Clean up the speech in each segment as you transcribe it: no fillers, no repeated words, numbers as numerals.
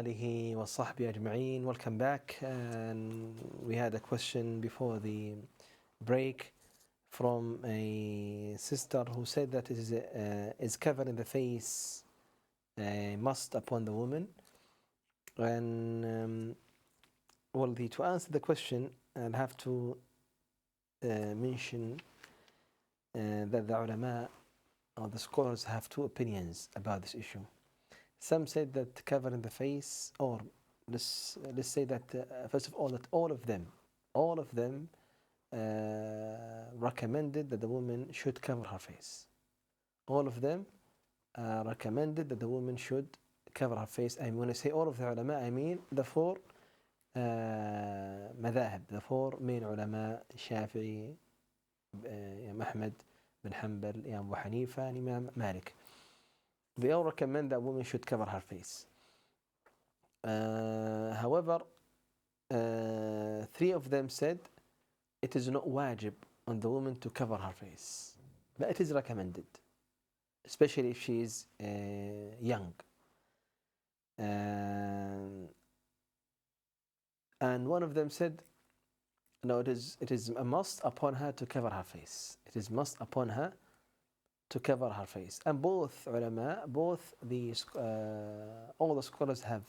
آله وصحبه أجمعين. Welcome back. And we had a question before the break from a sister who said that it is covering the face a must upon the woman. And to answer the question, I'll have to mention that the ulama or the scholars have two opinions about this issue. Some said that covering the face, or let's say that first of all that all of them recommended that the woman should cover her face. All of them recommended that the woman should cover her face. And when I say all of the ulama, I mean the four madhahib, the four main ulama: Shafi'i, Imam Ahmad bin Hanbal, Imam Abu Hanifa, and Imam Malik. They all recommend that woman should cover her face. However, three of them said it is not wajib on the woman to cover her face, but it is recommended, especially if she is young. And one of them said, no, it is a must upon her to cover her face. It is must upon her to cover her face. And both ulama, all the scholars have,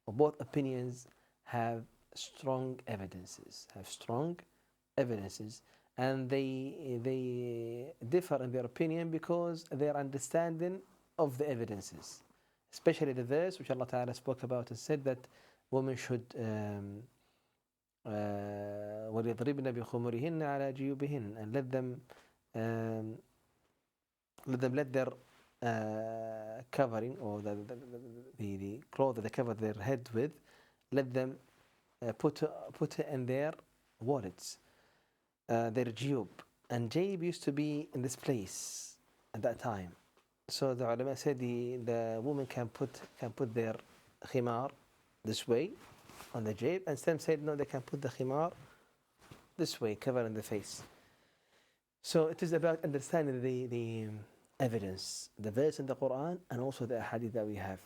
or both opinions have strong evidences, and they differ in their opinion because their understanding of the evidences, especially the verse which Allah Ta'ala spoke about and said that women should وَلْيَضْرِبْنَ بِخُمُرِهِنَّ عَلَى جِيُوبِهِنَّ, and let their covering, or the cloth that they cover their head with, let them put it in their wallets, their jiyub. And jayb used to be in this place at that time. So the ulama said the woman can put their khimar this way on the jayb, and some said no, they can put the khimar this way, covering the face. So it is about understanding the evidence, the verse in the Quran, and also the hadith that we have.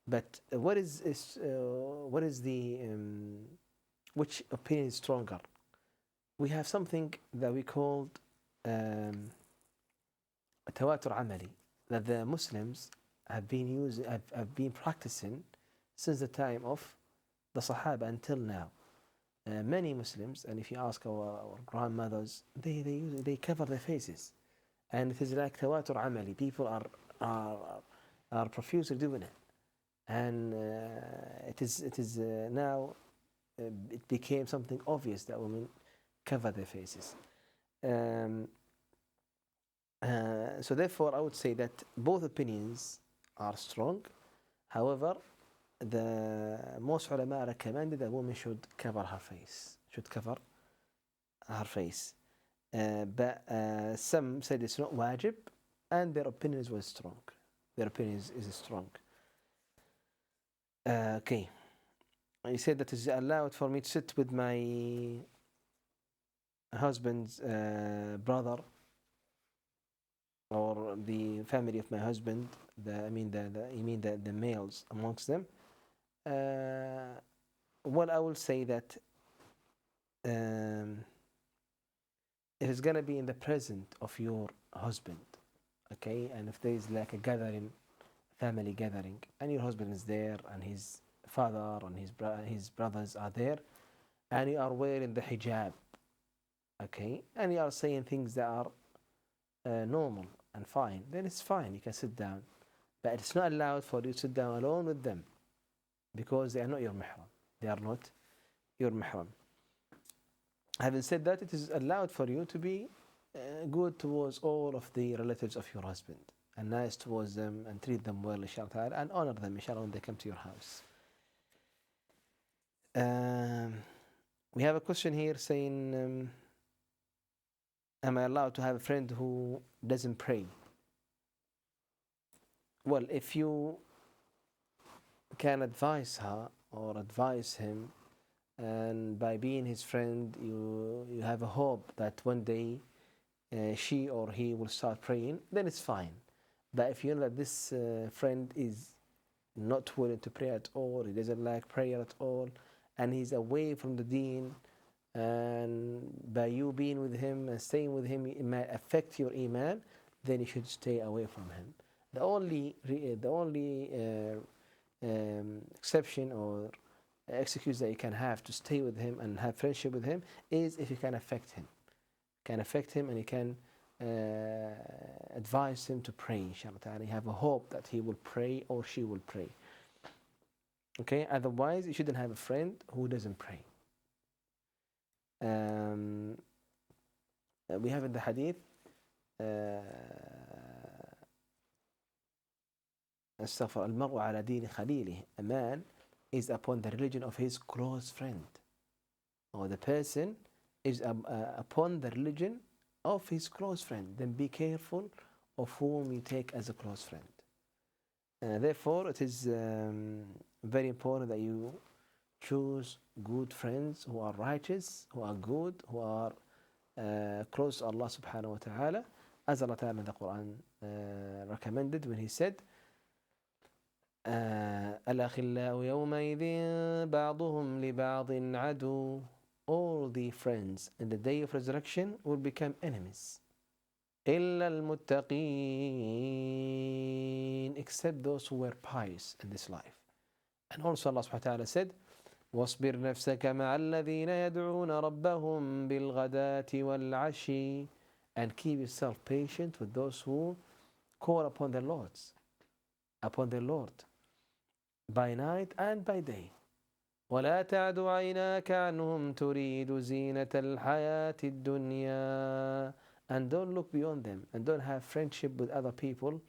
But what is the which opinion is stronger? We have something that we called tawatur amali, that the Muslims have been practicing since the time of the Sahaba until now. Many Muslims, and if you ask our grandmothers, they cover their faces, and it is like tawatur amali. People are profusely doing it, and it is now it became something obvious that women cover their faces. So therefore, I would say that both opinions are strong. However, the most ulama recommended that a woman should cover her face. But some said it's not wajib, and their opinion was strong. Their opinion is strong. Okay. I said that it is allowed for me to sit with my husband's brother, or the family of my husband. The males amongst them. Well, I will say that it is going to be in the presence of your husband, okay? And if there is like a gathering, family gathering, and your husband is there, and his father and his brothers are there, and you are wearing the hijab, okay, and you are saying things that are normal and fine, then it's fine, you can sit down. But it's not allowed for you to sit down alone with them, because they are not your mahram. They are not your mahram. Having said that, it is allowed for you to be good towards all of the relatives of your husband, and nice towards them, and treat them well, inshallah, and honor them, inshallah, when they come to your house. We have a question here saying, am I allowed to have a friend who doesn't pray? Well, if you can advise her or advise him, and by being his friend, you have a hope that one day she or he will start praying, then it's fine. But if you know that this friend is not willing to pray at all, he doesn't like prayer at all, and he's away from the deen, and by you being with him and staying with him, it might affect your iman, then you should stay away from him. The only exception or excuse that you can have to stay with him and have friendship with him is if you can affect him. And you can advise him to pray, inshallah ta'ala. You have a hope that he will pray or she will pray. Okay, otherwise you shouldn't have a friend who doesn't pray. We have in the hadith المرء على دين خليله. A man is upon the religion of his close friend, or the person is upon the religion of his close friend. Then be careful of whom you take as a close friend. Therefore, it is very important that you choose good friends who are righteous, who are good, who are close to Allah subhanahu wa ta'ala, as Allah ta'ala in the Quran recommended when he said, الأخلاء يومئذ بعضهم لبعض عدو. All the friends in the day of resurrection will become enemies. إلا المتقين, except those who were pious in this life. And also Allah subhanahu wa ta'ala said, واصبر نفسك مع الذين يدعون ربهم بالغداة والعشي, and keep yourself patient with those who call upon their Lord by night and by day. ولا تعد عيناك عنهم تريد زينة الحياة الدنيا, and don't look beyond them and don't have friendship with other people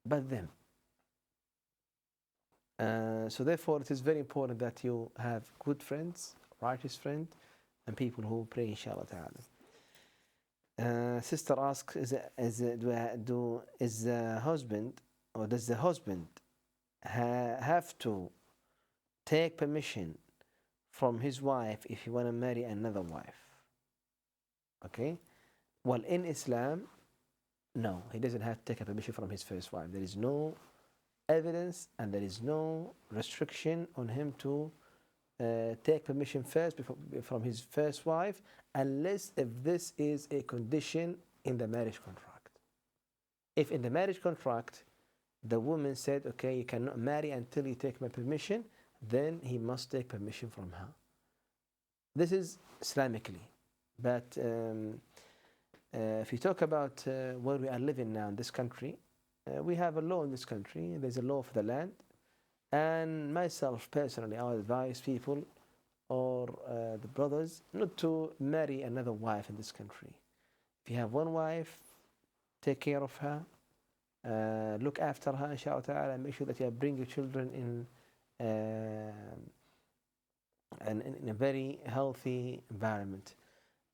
but them. So therefore it is very important that you have good friends, righteous friends, and people who pray, inshallah ta'ala. Sister asks, does the husband have to take permission from his wife if he want to marry another wife? Okay, well, in Islam, no, he doesn't have to take a permission from his first wife. There is no evidence and there is no restriction on him to take permission first from his first wife, unless if this is a condition in the marriage contract. If in the marriage contract the woman said, okay, you cannot marry until you take my permission, then he must take permission from her. This is Islamically. But if you talk about where we are living now in this country, we have a law in this country. There's a law for the land. And myself personally, I would advise people or the brothers not to marry another wife in this country. If you have one wife, take care of her, look after her, inshallah ta'ala, and make sure that you bring your children in a very healthy environment.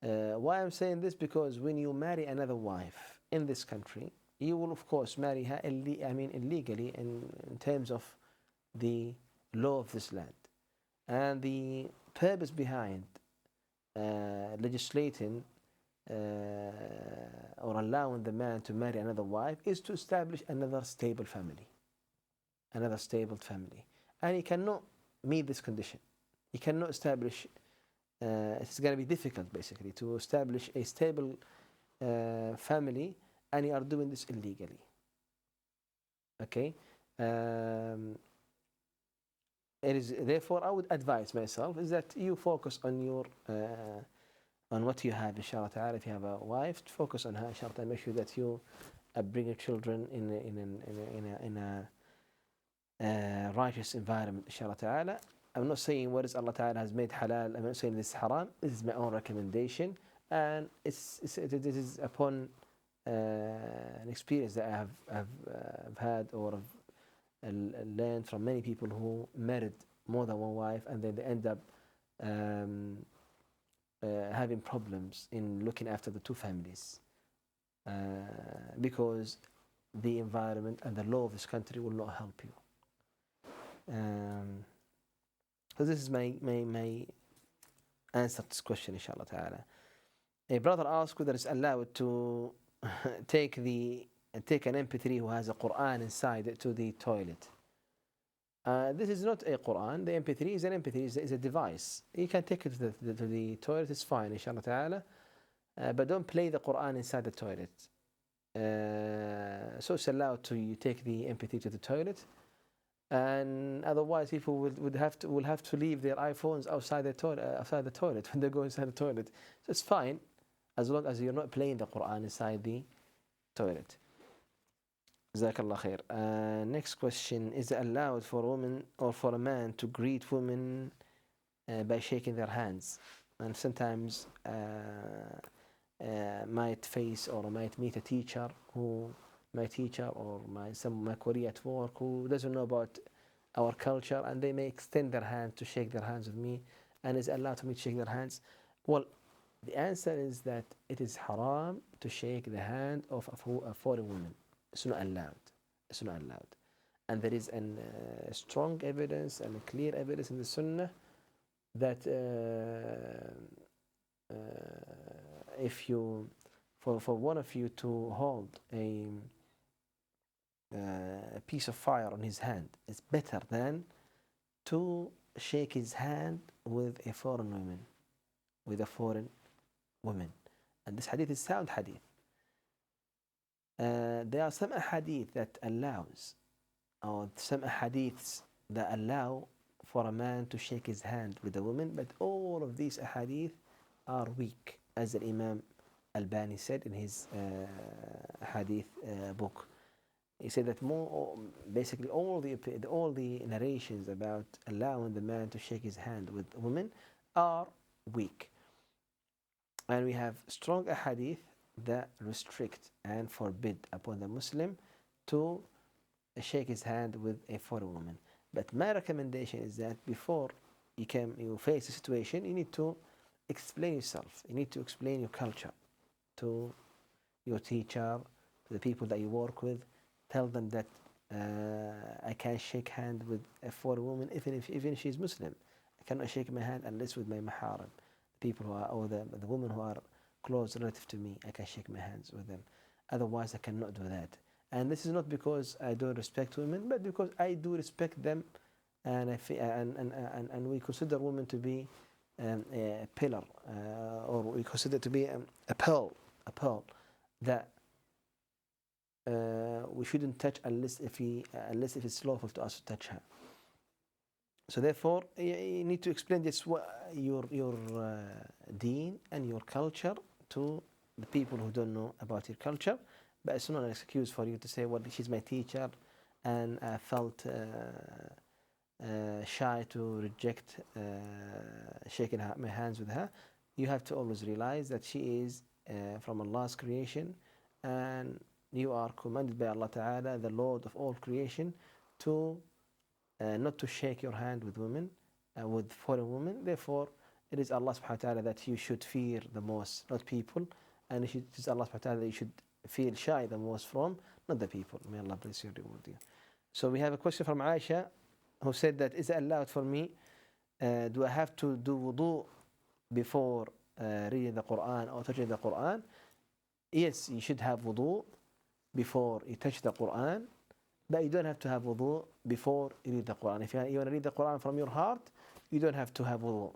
Why I'm saying this? Because when you marry another wife in this country, you will of course marry her illegally in terms of the law of this land. And the purpose behind legislating or allowing the man to marry another wife is to establish another stable family. And he cannot meet this condition. He cannot establish, it's going to be difficult basically to establish a stable family, and you are doing this illegally. Okay? It is, therefore, I would advise myself is that you focus on your on what you have, inshallah ta'ala. If you have a wife, focus on her, inshallah ta'ala. Make sure that you bring your children in a righteous environment, inshallah ta'ala. I'm not saying what is Allah ta'ala has made halal. I'm not saying this is haram. This is my own recommendation, and this is upon an experience that I have had or learned from many people who married more than one wife, and then they end up having problems in looking after the two families because the environment and the law of this country will not help you. So this is my answer to this question, inshallah ta'ala. A brother asked whether it's allowed to take an MP3 who has a Quran inside it to the toilet. This is not a Quran. The MP3 is an MP3, is a device. You can take it to the toilet, it's fine, inshallah ta'ala. But don't play the Quran inside the toilet. So it's allowed to you take the MP3 to the toilet, and otherwise people will have to leave their iPhones outside the toilet when they go inside the toilet. So it's fine as long as you're not playing the Quran inside the toilet. Jazakallah khair. Next question: is it allowed for a woman or for a man to greet women by shaking their hands? And sometimes might face or might meet a teacher my teacher or my colleague at work who doesn't know about our culture, and they may extend their hand to shake their hands with me, and is allowed for me to shake their hands. Well, the answer is that it is haram to shake the hand of a foreign woman. It's not allowed. It's not allowed. And there is a strong evidence and a clear evidence in the Sunnah that if you, for one of you to hold a piece of fire on his hand, it's better than to shake his hand with a foreign woman. And this hadith is sound hadith. There are some hadith that allows, or some hadiths that allow for a man to shake his hand with a woman, but all of these hadith are weak, as the Imam Albani said in his hadith book. He said that basically all the narrations about allowing the man to shake his hand with a woman are weak, and we have strong hadith that restrict and forbid upon the Muslim to shake his hand with a foreign woman. But my recommendation is that before you face a situation, you need to explain yourself. You need to explain your culture to your teacher, to the people that you work with. Tell them that I can't shake hand with a foreign woman, even if she's Muslim. I cannot shake my hand unless with my maharam, people who are, or the women who are close relative to me. I can shake my hands with them. Otherwise, I cannot do that. And this is not because I don't respect women, but because I do respect them, and and we consider women to be a pillar, or we consider to be a pearl that we shouldn't touch unless if it's lawful to us to touch her. So therefore, you need to explain this your deen and your culture to the people who don't know about your culture. But it's not an excuse for you to say, well, she's my teacher, and I felt shy to reject shaking my hands with her. You have to always realize that she is from Allah's creation, and you are commanded by Allah Ta'ala, the Lord of all creation, to not to shake your hand with women, with foreign women. Therefore, it is Allah Subhanahu wa Ta'ala that you should fear the most, not people, and it is Allah Subhanahu wa Ta'ala that you should feel shy the most from, not the people. May Allah bless you and reward you. So we have a question from Aisha, who said that, is it allowed for me, do I have to do wudu before reading the Quran or touching the Quran? Yes, you should have wudu before you touch the Quran, but you don't have to have wudu before you read the Quran. If you want to read the Quran from your heart, you don't have to have wudu.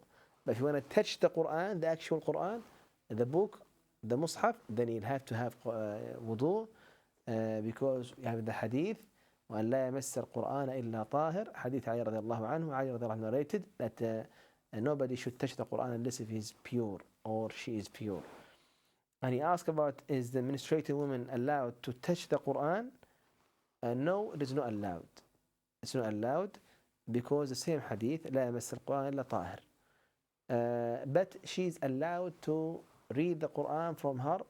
But if you want to touch the Quran, the actual Quran, the book, the Mus'haf, then you'll have to have wudu, because you have the hadith, وأن لا يمس القرآن إلا طاهر, hadith Ali radiallahu anhu. Ali radiallahu anhu narrated that nobody should touch the Quran unless if he is pure or she is pure. And he asked about, is the menstruating woman allowed to touch the Quran? No, it is not allowed. It's not allowed because the same hadith, لا يمس القرآن إلا طاهر. But she is allowed to read the Quran from her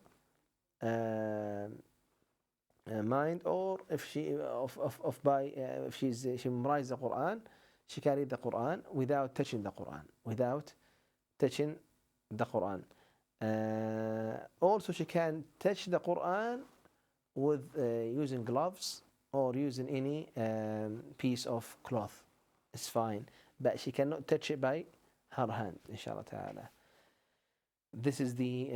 mind, or if she if she memorizes the Quran, she can read the Quran without touching the Quran. Also, she can touch the Quran with using gloves or using any piece of cloth. It's fine, but she cannot touch it by her hand, inshallah ta'ala. This is the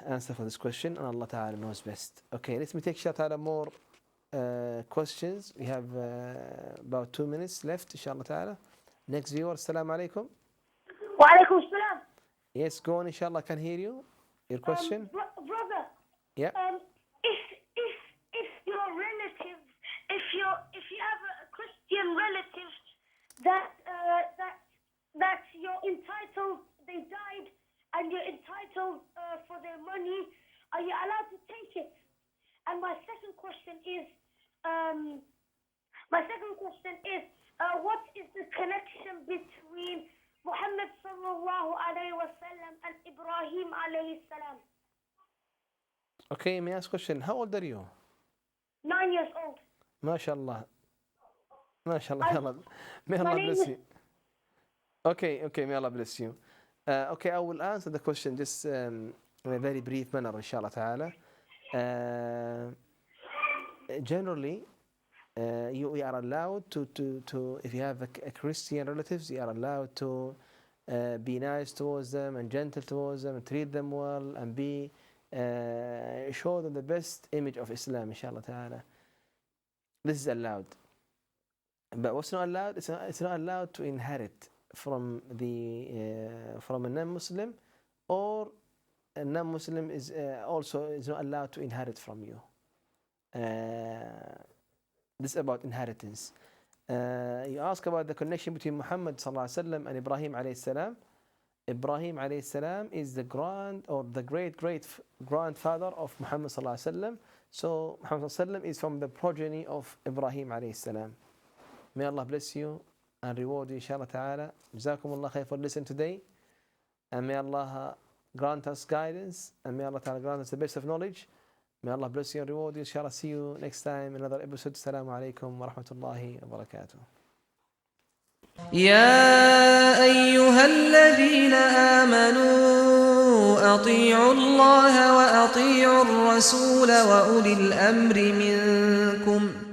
answer for this question, and Allah ta'ala knows best. Okay, let me take inshallah ta'ala more questions. We have about 2 minutes left, inshallah ta'ala. Next viewer, assalamu alaikum. Wa alaikum salam. Yes, go on, inshallah, I can hear you. Your question? Brother. Yeah. If your relative, if you have a Christian relative that you're entitled, they died, and you're entitled for their money, are you allowed to take it? And my second question is, what is the connection between Muhammad sallallahu alayhi wa sallam and Ibrahim alayhi salam? Okay, may I ask a question? How old are you? 9 years old. MashaAllah. MashaAllah. May Allah bless you. Okay, may Allah bless you. Okay, I will answer the question just in a very brief manner, inshallah ta'ala. Generally, you are allowed to if you have a Christian relatives, you are allowed to be nice towards them and gentle towards them and treat them well and be show them the best image of Islam, inshallah ta'ala. This is allowed. But what's not allowed? It's not allowed to inherit from a non-Muslim, or a non-Muslim is also is not allowed to inherit from you. This is about inheritance. You ask about the connection between Muhammad sallallahu alaihi wasallam and Ibrahim alayhi salam. Ibrahim alayhi salam is the great grandfather of Muhammad sallallahu alaihi wasallam. So Muhammad sallallahu alaihi wasallam is from the progeny of Ibrahim alayhi salam. May Allah bless you and reward you, inshallah ta'ala. Jazakumullah khair for listening today. And may Allah grant us guidance. And may Allah ta'ala grant us the best of knowledge. May Allah bless you and reward you. Inshallah, see you next time in another episode. Assalamu alaikum wa rahmatullahi wa barakatuh. يا أيها الذين آمنوا أطيعوا الله وأطيعوا الرسول وأولي الأمر منكم